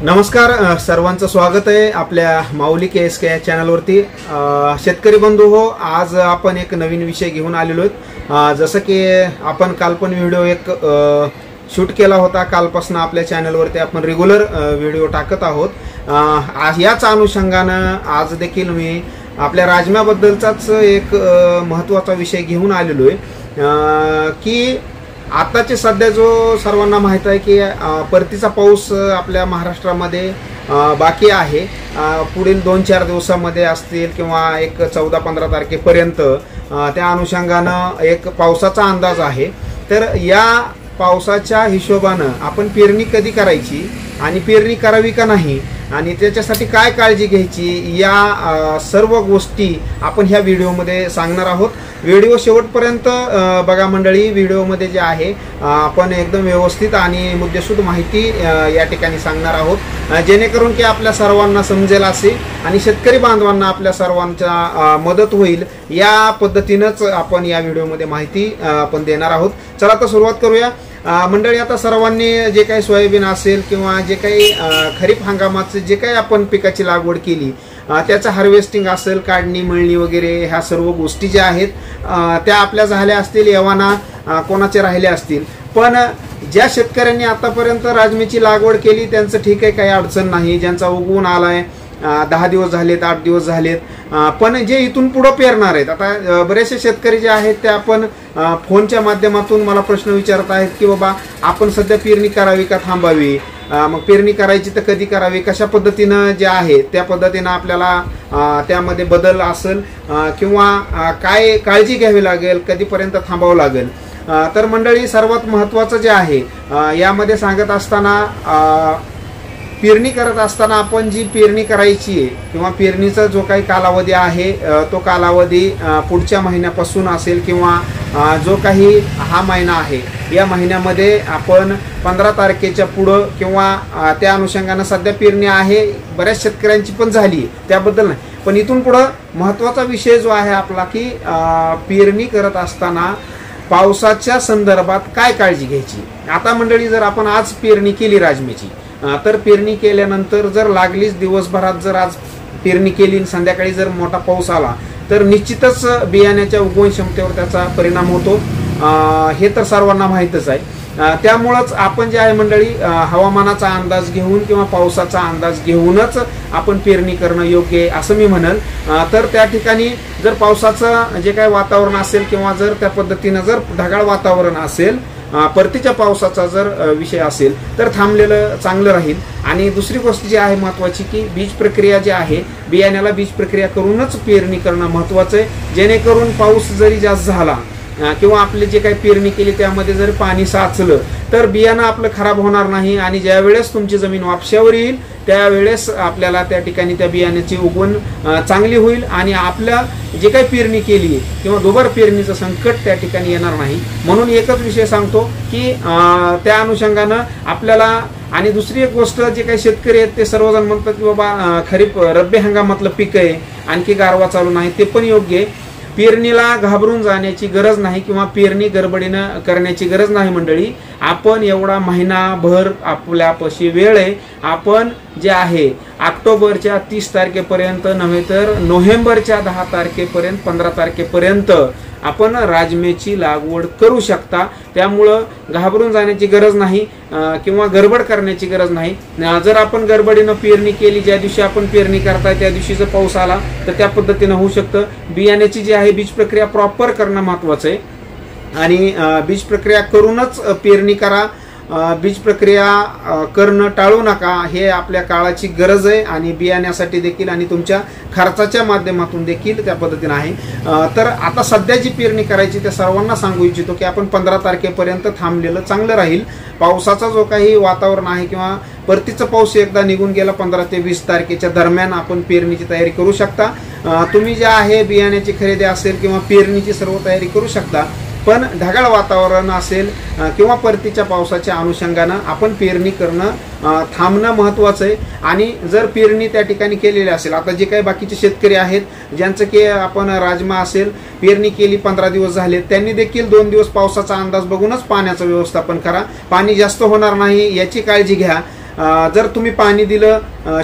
नमस्कार, सर्वांचं स्वागत आहे आपल्या माऊली KSK या चॅनलवरती। शेतकरी बंधू हो, आज आपण एक नवीन विषय घेऊन आलेलो आहोत। जसं की आपण काल पण व्हिडिओ एक शूट केला होता, कालपासून आपल्या चॅनलवरती आपण रेग्युलर व्हिडिओ टाकत आहोत। याच अनुषंगानं आज देखील मी आपल्या राजम्याबद्दलचाच एक महत्त्वाचा विषय घेऊन आलेलो आहे की आताचे सध्या जो सर्वांना माहित आहे की परतीचा पाऊस आपल्या महाराष्ट्रामध्ये बाकी आहे। पुढील 2-4 दिवसामध्ये असतील किंवा एक 14-15 तारखेपर्यंत त्या अनुषंगानं एक पावसाचा अंदाज आहे। तर या पावसाच्या हिशोबानं आपण पेरणी कधी करायची आणि पेरणी करावी का नाही आणि त्याच्यासाठी काय काळजी घ्यायची, या सर्व गोष्टी आपण ह्या व्हिडिओमध्ये सांगणार आहोत। व्हिडिओ शेवटपर्यंत बघा मंडळी। व्हिडिओमध्ये जे आहे आपण एकदम व्यवस्थित आणि मुद्देसूद माहिती या ठिकाणी सांगणार आहोत, जेणेकरून की आपल्या सर्वांना समजेल असे आणि शेतकरी बांधवांना आपल्या सर्वांच्या मदत होईल या पद्धतीनेच आपण या व्हिडिओमध्ये माहिती आपण देणार आहोत। चला तर सुरुवात करूया मंडळी। आता सर्वांनी जे काही सोयाबीन असेल किंवा जे काही खरीप हंगामाचे जे काही आपण पिकाची लागवड केली त्याचं हार्वेस्टिंग असेल, काढणी मळणी वगैरे ह्या सर्व गोष्टी ज्या आहेत त्या आपल्या झाल्या असतील, एव्हाना कोणाचे राहिले असतील। पण ज्या शेतकऱ्यांनी आतापर्यंत राजमीची लागवड केली त्यांचं ठीक आहे, काही अडचण नाही। ज्यांचा उगवून आलाय 10 दिवस झालेत, 8 दिवस झालेत, पण जे इथून पुढे पेरणार आहेत, आता बरेचसे शेतकरी जे आहेत ते आपण फोनच्या माध्यमातून मला प्रश्न विचारत आहेत की बाबा आपण सध्या पेरणी करावी का थांबावी, मग पेरणी करायची तर कधी करावी, कशा पद्धतीनं जे आहे त्या पद्धतीनं आपल्याला त्यामध्ये बदल असेल किंवा काय काळजी घ्यावी लागेल, कधीपर्यंत थांबावं लागेल। तर मंडळी, सर्वात महत्त्वाचं जे आहे यामध्ये सांगत असताना पेरणी करत असताना आपण जी पेरणी करायची आहे किंवा पेरणीचा जो काही कालावधी आहे तो कालावधी पुढच्या महिन्यापासून असेल किंवा जो काही हा महिना आहे या महिन्यामध्ये आपण 15 तारखेच्या पुढं किंवा त्या अनुषंगानं सध्या पेरणी आहे, बऱ्याच शेतकऱ्यांची पण झाली त्याबद्दल नाही, पण इथून पुढं महत्त्वाचा विषय जो आहे आपला की पेरणी करत असताना पावसाच्या संदर्भात काय काळजी घ्यायची। आता मंडळी, जर आपण आज पेरणी केली राजमीची तर पेरणी केल्यानंतर जर लागलीच दिवसभरात जर आज पेरणी केली, संध्याकाळी जर मोठा पाऊस आला तर निश्चितच बियाण्याच्या उगवण क्षमतेवर त्याचा परिणाम होतो, हे तर सर्वांना माहीतच आहे। त्यामुळंच आपण जे आहे मंडळी हवामानाचा अंदाज घेऊन किंवा पावसाचा अंदाज घेऊनच आपण पेरणी करणं योग्य आहे असं मी म्हणेल। तर त्या ठिकाणी जर पावसाचं जे काही वातावरण असेल किंवा जर त्या पद्धतीनं जर ढगाळ वातावरण असेल, परतीच्या पावसाचा जर विषय असेल तर थांबलेलं चांगलं राहील। आणि दुसरी गोष्ट जी आहे महत्त्वाची की बीज प्रक्रिया जी आहे, बियाण्याला बीज प्रक्रिया करूनच पेरणी करणं महत्त्वाचं आहे, जेणेकरून पाऊस जरी जास्त झाला किंवा आपली जे काही पेरणी केली त्यामध्ये जर पाणी साचलं तर बियाणं आपलं खराब होणार नाही आणि ज्या वेळेस तुमची जमीन वापशावर येईल त्यावेळेस आपल्याला त्या ठिकाणी त्या बियाण्याची उगवण चांगली होईल आणि आपल्या जे काही पेरणी केली किंवा दुबार पेरणीचं संकट त्या ठिकाणी येणार नाही। म्हणून एकच विषय सांगतो की त्या अनुषंगानं आपल्याला। आणि दुसरी एक गोष्ट, जे काही शेतकरी आहेत ते सर्वजण म्हणतात की बाबा खरीप रब्बी हंगामातलं पीक आहे, आणखी गारवा चालू नाही, ते पण योग्य आहे। पेरणीला घाबरून जाण्याची गरज नाही किंवा पेरणी गडबडीनं करण्याची गरज नाही मंडळी। आपण एवढा महिनाभर आपल्यापाशी वेळ आहे, आपण जे आहे ऑक्टोबरच्या 30 तारखेपर्यंत नव्हे तर नोव्हेंबरच्या 10 तारखेपर्यंत 15 तारखेपर्यंत आपण राजमेची लागवड करू शकता। त्यामुळं घाबरून जाण्याची गरज नाही किंवा गडबड करण्याची गरज नाही। जर आपण गडबडीनं पेरणी केली, ज्या दिवशी आपण पेरणी करताय त्या दिवशी जर पाऊस आला तर त्या पद्धतीनं होऊ शकतं। बियाण्याची जी आहे बीज प्रक्रिया प्रॉपर करणं महत्त्वाचं आहे आणि बीज प्रक्रिया करूनच पेरणी करा। बीज प्रक्रिया करणं टाळू नका, हे आपल्या काळाची गरज आहे आणि बियाण्यासाठी देखील आणि तुमच्या खर्चाच्या माध्यमातून देखील त्या पद्धतीने आहे। तर आता सध्या जी पेरणी करायची त्या सर्वांना सांगू इच्छितो की आपण 15 तारखेपर्यंत थांबलेलं चांगलं राहील। पावसाचा जो काही वातावरण आहे किंवा परतीचा पाऊस एकदा निघून गेला 15 ते 20 तारखेच्या दरम्यान आपण पेरणीची तयारी करू शकता। तुम्ही जे आहे बियाण्याची खरेदी असेल किंवा पेरणीची सर्व तयारी करू शकता, पण ढगाळ वातावरण असेल किंवा परतीच्या पावसाच्या अनुषंगानं आपण पेरणी करणं थांबणं महत्त्वाचं आहे। आणि जर पेरणी त्या ठिकाणी केलेली असेल, आता जे काही बाकीचे शेतकरी आहेत ज्यांचं की आपण राजमा असेल पेरणी केली 15 दिवस झाले, त्यांनी देखील 2 दिवस पावसाचा अंदाज बघूनच पाण्याचं व्यवस्थापन करा। पाणी जास्त होणार नाही याची काळजी घ्या। जर तुम्ही पाणी दिलं,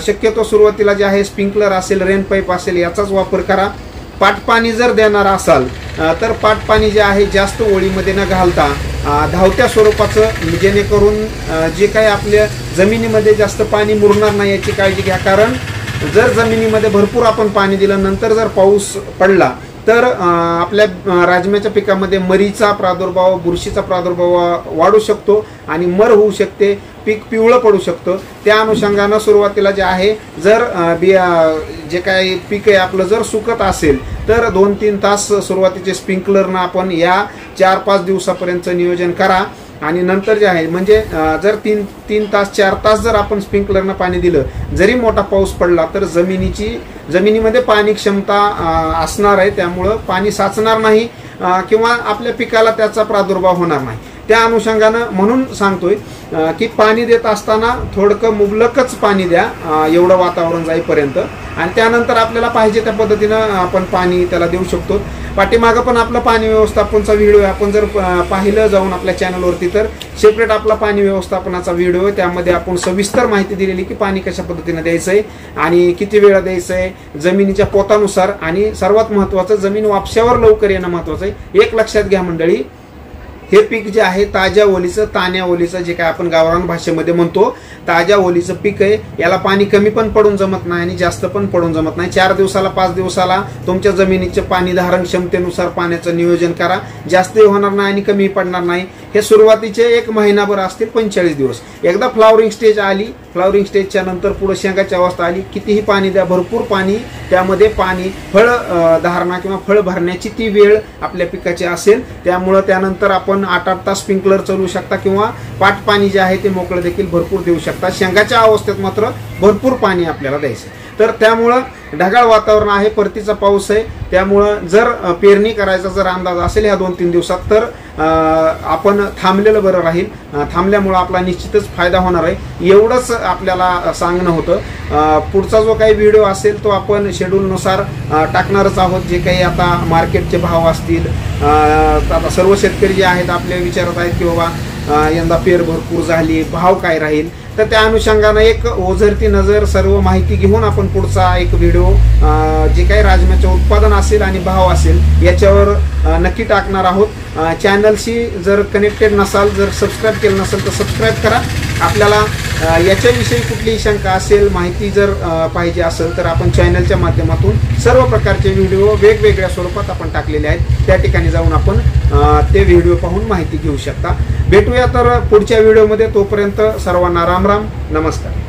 शक्यतो सुरुवातीला जे आहे स्प्रिंकलर असेल, रेन पाईप असेल याचाच वापर करा. पाटपाणी जर देणार असाल तर पाटपाणी जे आहे जास्त ओळीमध्ये न घालता धावत्या स्वरूपाचं, जेणेकरून जे काही आपल्या जमिनीमध्ये जास्त पाणी मुरणार नाही याची काळजी घ्या. कारण जर जमिनीमध्ये भरपूर आपण पाणी दिलं, नंतर जर पाऊस पडला तर आपल्या राजम्याच्या पिकामध्ये मरीचा प्रादुर्भाव, बुरशीचा प्रादुर्भाव वाढू शकतो आणि मर होऊ शकते, पीक पिवळं पडू शकतं. त्या अनुषंगानं सुरुवातीला जे आहे जर जे काही पीक आहे आपलं जर सुकत असेल तर 2-3 तास सुरुवातीचे स्प्रिंकलरनं आपण या 4-5 दिवसापर्यंतचं नियोजन करा. आणि नंतर जे आहे म्हणजे जर 3 तास 4 तास जर आपण स्प्रिंकलरनं पाणी दिलं, जरी मोठा पाऊस पडला तर जमिनीमध्ये पाणी क्षमता असणार आहे, त्यामुळं पाणी साचणार नाही किंवा आपल्या पिकाला त्याचा प्रादुर्भाव होणार नाही. त्या अनुषंगानं म्हणून सांगतोय की पाणी देत असताना थोडकं मुबलकच पाणी द्या एवढं वातावरण जाईपर्यंत, आणि त्यानंतर आपल्याला पाहिजे त्या पद्धतीनं आपण पाणी त्याला देऊ शकतो. पाठीमागं पण आपलं पाणी व्यवस्थापनाचा व्हिडिओ आहे, आपण जर पाहिलं जाऊन आपल्या चॅनलवरती तर सेपरेट आपला पाणी व्यवस्थापनाचा व्हिडिओ आहे. त्यामध्ये आपण सविस्तर माहिती दिलेली की पाणी कशा पद्धतीने द्यायचंय आणि किती वेळा द्यायचंय जमिनीच्या पोतानुसार, आणि सर्वात महत्वाचं जमीन वापशावर लवकर येणं महत्वाचं आहे. एक लक्षात घ्या मंडळी, हे पीक जे आहे ताज्या ओलीचं, ताण्या ओलीचं, जे काय आपण गावरान भाषेमध्ये म्हणतो ताज्या ओलीचं पीक आहे. याला पाणी कमी पण पडून जमत नाही आणि जास्त पण पडून जमत नाही. 4 दिवसाला 5 दिवसाला तुमच्या जमिनीच्या पाणी धारण क्षमतेनुसार पाण्याचं नियोजन करा. जास्तही होणार नाही आणि कमी पडणार नाही. हे सुरुवातीचे 1 महिनाभर असतील, 45 दिवस. एकदा फ्लावरिंग स्टेज आली, फ्लावरिंग स्टेजच्या नंतर पुढे शेंगाची अवस्था आली, कितीही पाणी द्या, भरपूर पाणी त्यामध्ये पाणी फळ धारणा किंवा फळ भरण्याची ती वेळ आपल्या पिकाची असेल. त्यामुळं त्यानंतर आपण 8-8 तास स्प्रिंकलर चालवू शकता किंवा पाट पाणी जे आहे ते मोकळं देखील भरपूर देऊ शकता. शेंगाच्या अवस्थेत मात्र भरपूर पाणी आपल्याला द्यायचं. तर त्यामुळं ढगाळ वातावरण आहे, परतीचा पाऊस आहे, त्यामुळं जर पेरणी करायचा जर अंदाज असेल ह्या 2-3 दिवसात तर आपण थांबलेलं बरं राहील. थांबल्यामुळं आपला निश्चितच फायदा होणार आहे. एवढंच आपल्याला सांगणं होतं. पुढचा जो काही व्हिडिओ असेल तो आपण शेड्यूलनुसार टाकणारच आहोत. जे काही आता मार्केटचे भाव असतील, आता सर्व शेतकरी जे आहेत आपल्या विचारात आहेत की बाबा यंदा पेर भरपूर झाली, भाव काय राहील, तर त्या अनुषंगानं एक ओझरती नजर सर्व माहिती घेऊन आपण पुढचा एक व्हिडिओ जे काही राजम्याचे उत्पादन असेल आणि भाव असेल याच्यावर नक्की टाकणार आहोत. चॅनलशी जर कनेक्टेड नसाल, जर सबस्क्राईब केलं नसेल तर सबस्क्राईब करा. आपल्याला याच्याविषयी कुठलीही शंका असेल, माहिती जर पाहिजे असेल तर आपण चॅनलच्या माध्यमातून सर्व प्रकारचे व्हिडिओ वेगवेगळ्या स्वरूपात आपण टाकलेले आहेत. त्या ठिकाणी जाऊन आपण ते व्हिडिओ पाहून माहिती घेऊ शकता. भेटूया तर पुढच्या व्हिडिओमध्ये. तोपर्यंत सर्वांना राम राम, नमस्कार.